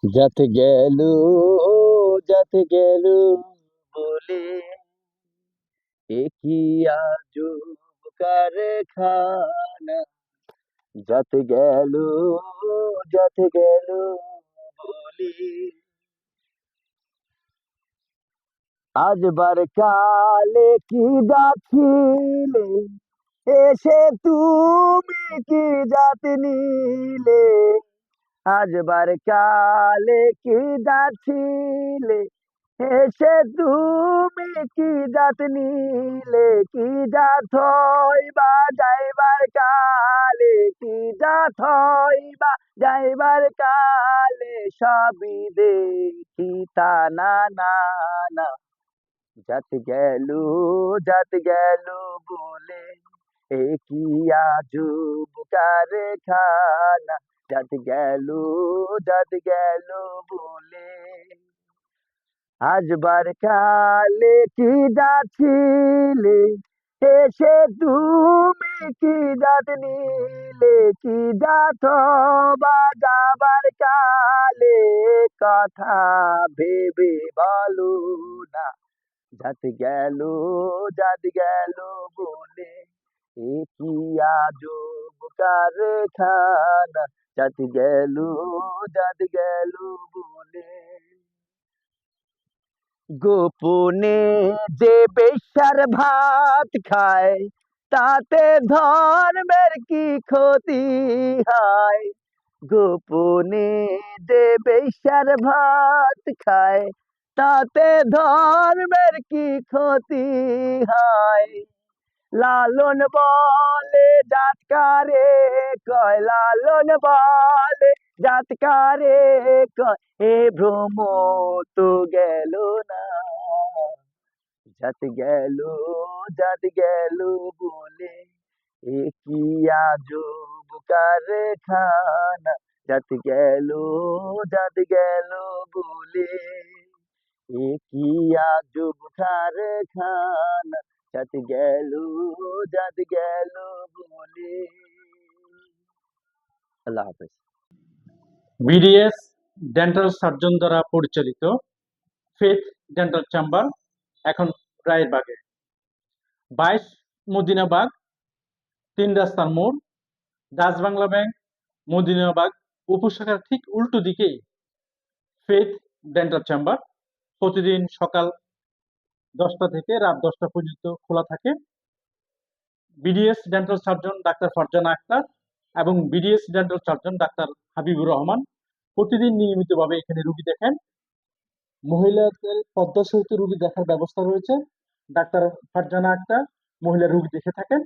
যাতে গেল, যাতে গেল বলে, এ কি আজব কারখানা। যাতে গেল, যাতে গেল বলে, আজবার কালে কি যাচ্ছিলে, এসে তুমি কি জাত নিলে। আজবার কালে কি যাচ্ছিলে, এসে তুমি কি জাত নিলে। কি জাত হইবা যাইবার কালে, কি জাত হইবা যাইবার কালে, সবই দেখি তা না না না। জাত গেল, জাত গেল বলে, এ কি আজব কারখানা। জাত গেল, জাত গেল বলে, আজবার কালে কি যাচ্ছিলে, এসে তুমি কি জাত নিলে। কি জাত বা যাবার কালে, কথা ভেবে বলো না। জাত গেল, জাত গেল বলে, এ কি আজব কারখানা। জাত গেল, জাত গেল বলে, গোপনে যে বেশ্যার ভাত খায়, তাতে ধর্মের কি ক্ষতি হয়। গোপনে যে বেশ্যার ভাত খায়, তাতে ধর্মের কি ক্ষতি হয়। লালন বলে জাতকারে কয়, লালন বলে জাতকারে কয়, এ ভ্রম তো গেল না। জাত গেল, জাত গেল বলে, এ কি আজব কারখানা। জাত গেল, জাত গেল বলে, এ কি আজব কারখানা। জাত গেল, জাত গেল বলে। আল্লাহ হাফেজ। বিডিএস ডেন্টাল সার্জন দ্বারা পরিচালিত ফেথ ডেন্টাল চেম্বার এখন রায়েরবাগে 22 মদিনাবাগ 3 রাস্তার মোড়, ডাচ বাংলা ব্যাংক, মদিনাবাগ উপশাখার ঠিক উল্টো দিকেই ফেথ ডেন্টাল চেম্বার। প্রতিদিন সকাল 10টা থেকে রাত 10টা পর্যন্ত খোলা থাকে। BDS dental surgeon doctor Farzana Akhter এবং BDS dental surgeon doctor Habibur Rahman প্রতিদিন নিয়মিতভাবে এখানে রোগী দেখেন। মহিলাদের পদ্মা সহিত রোগী দেখার ব্যবস্থা রয়েছে। ডাক্তার ফারজানা আক্তার মহিলা রোগী দেখে থাকেন।